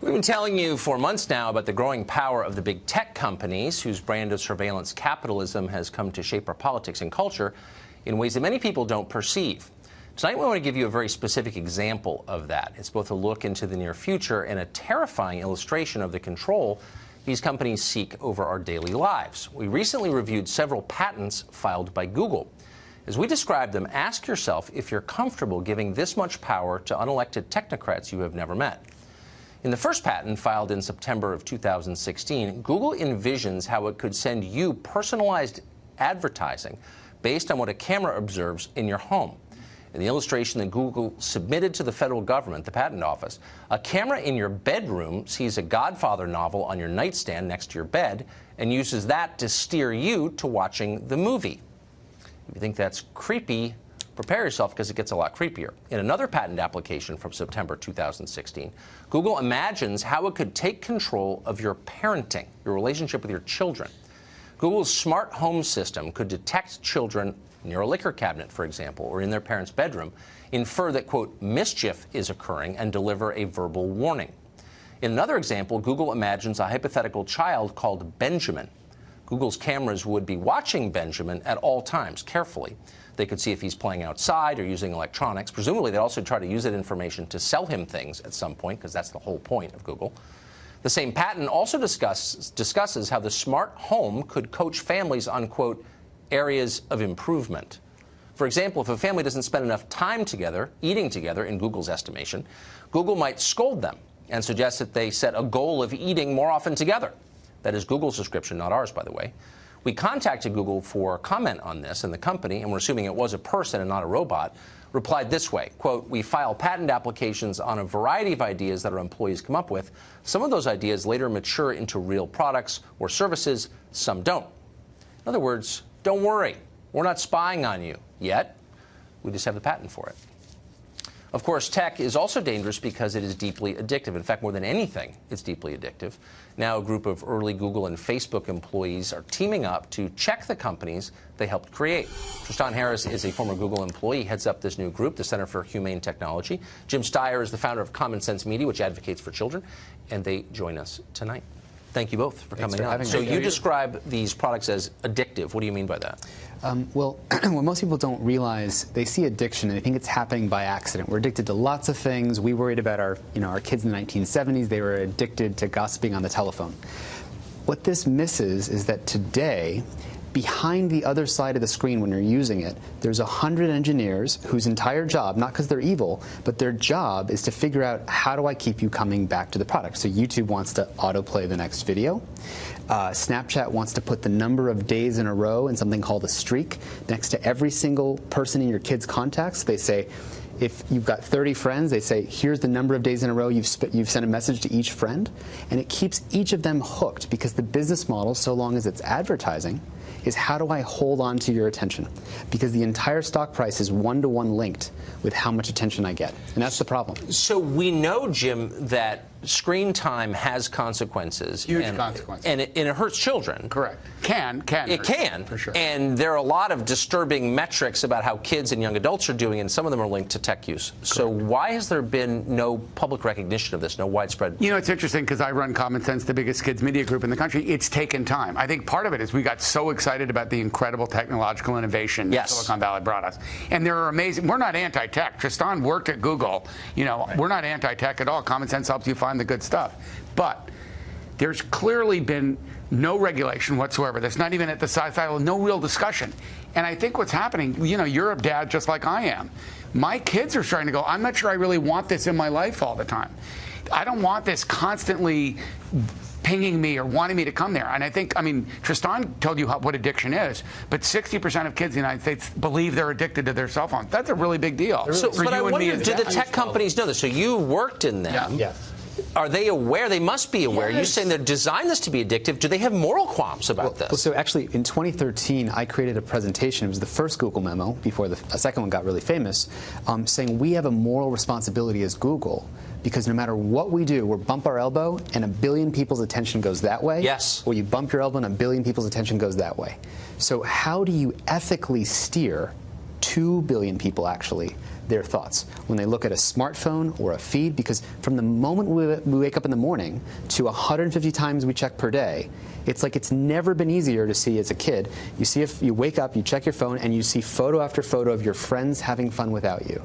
We've been telling you for months now about the growing power of the big tech companies whose brand of surveillance capitalism has come to shape our politics and culture in ways that many people don't perceive. Tonight, we want to give you a very specific example of that. It's both a look into the near future and a terrifying illustration of the control these companies seek over our daily lives. We recently reviewed several patents filed by Google. As we describe them, ask yourself if you're comfortable giving this much power to unelected technocrats you have never met. In the first patent, filed in September of 2016, Google envisions how it could send you personalized advertising based on what a camera observes in your home. In the illustration that Google submitted to the federal government, the Patent Office, a camera in your bedroom sees a Godfather novel on your nightstand next to your bed and uses that to steer you to watching the movie. If you think that's creepy, prepare yourself because it gets a lot creepier. In another patent application from September 2016, Google imagines how it could take control of your parenting, your relationship with your children. Google's smart home system could detect children near a liquor cabinet, for example, or in their parents' bedroom, infer that, quote, mischief is occurring and deliver a verbal warning. In another example, Google imagines a hypothetical child called Benjamin. Google's cameras would be watching Benjamin at all times, carefully. They could see if he's playing outside or using electronics. Presumably, they'd also try to use that information to sell him things at some point, because that's the whole point of Google. The same patent also discusses how the smart home could coach families on, quote, areas of improvement. For example, if a family doesn't spend enough time together, eating together, in Google's estimation, Google might scold them and suggest that they set a goal of eating more often together. That is Google's description, not ours, by the way. We contacted Google for comment on this, and the company, and we're assuming it was a person and not a robot, replied this way, quote, we file patent applications on a variety of ideas that our employees come up with. Some of those ideas later mature into real products or services, some don't. In other words, don't worry, we're not spying on you yet. We just have the patent for it. Of course, tech is also dangerous because it is deeply addictive. In fact, more than anything, it's deeply addictive. Now, a group of early Google and Facebook employees are teaming up to check the companies they helped create. Tristan Harris is a former Google employee, heads up this new group, the Center for Humane Technology. Jim Steyer is the founder of Common Sense Media, which advocates for children, and they join us tonight. Thank you both for coming on. So you describe these products as addictive. What do you mean by that? Well, what most people don't realize, they see addiction and they think it's happening by accident. We're addicted to lots of things. We worried about our kids in the 1970s. They were addicted to gossiping on the telephone. What this misses is that today, behind the other side of the screen when you're using it, there's 100 engineers whose entire job, not because they're evil, but their job is to figure out how do I keep you coming back to the product. So YouTube wants to autoplay the next video. Snapchat wants to put the number of days in a row in something called a streak next to every single person in your kid's contacts. They say, if you've got 30 friends, they say, here's the number of days in a row you've sent a message to each friend. And it keeps each of them hooked because the business model, so long as it's advertising, is how do I hold on to your attention? Because the entire stock price is one-to-one linked with how much attention I get. And that's the problem. So we know, Jim, that screen time has consequences. Huge consequences. And it hurts children. Correct. It can. For sure. And there are a lot of disturbing metrics about how kids and young adults are doing, and some of them are linked to tech use. Correct. So why has there been no public recognition of this, no widespread? You know, it's interesting because I run Common Sense, the biggest kids media group in the country. It's taken time. I think part of it is we got so excited about the incredible technological innovation that Silicon Valley brought us. And they're amazing. We're not anti-tech. Tristan worked at Google. We're not anti-tech at all. Common Sense helps you find the good stuff. But there's clearly been no regulation whatsoever. That's not even at the societal, no real discussion. And I think what's happening, you're a dad just like I am. My kids are starting to go, I'm not sure I really want this in my life all the time. I don't want this constantly pinging me or wanting me to come there. And I think, Tristan told you what addiction is, but 60% of kids in the United States believe they're addicted to their cell phone. That's a really big deal. But I wonder, do the tech companies know this? So you worked in them. Yeah. Are they aware? They must be aware. Yes. You're saying they're designed this to be addictive. Do they have moral qualms about this? Well, so actually, in 2013, I created a presentation. It was the first Google memo, before the second one got really famous, saying we have a moral responsibility as Google, because no matter what we do, we'll bump our elbow and 1 billion people's attention goes that way. Yes. Or you bump your elbow and 1 billion people's attention goes that way. So how do you ethically steer 2 billion people actually their thoughts when they look at a smartphone or a feed, because from the moment we wake up in the morning to 150 times we check per day, it's like it's never been easier to see as a kid. You see, if you wake up, you check your phone, and you see photo after photo of your friends having fun without you.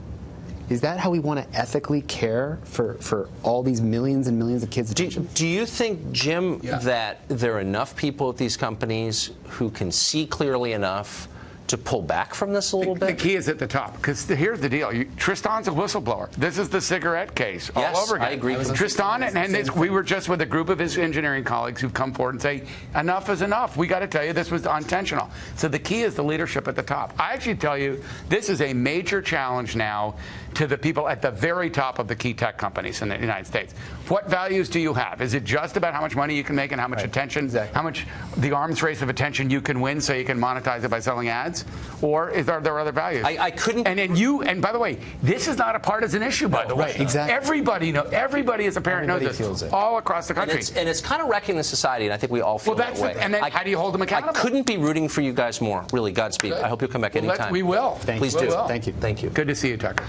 Is that how we want to ethically care for all these millions and millions of kids' attention? Do you think, Jim, that there are enough people at these companies who can see clearly enough to pull back from this a little bit? The key is at the top, because here's the deal. Tristan's a whistleblower. This is the cigarette case all over again. I agree. Tristan, we were just with a group of his engineering colleagues who've come forward and say, enough is enough. We got to tell you this was unintentional. So the key is the leadership at the top. I actually tell you, this is a major challenge now to the people at the very top of the key tech companies in the United States. What values do you have? Is it just about how much money you can make and how much attention, how much the arms race of attention you can win so you can monetize it by selling ads? Or are there other values? I couldn't. And by the way, this is not a partisan issue, by the way. Right, exactly. Everybody as a parent knows this. All across the country. And it's kind of wrecking the society, and I think we all feel that way. And then how do you hold them accountable? I couldn't be rooting for you guys more. Really, Godspeed. I hope you'll come back anytime. We will. Please do. Thank you. Thank you. Good to see you, Tucker.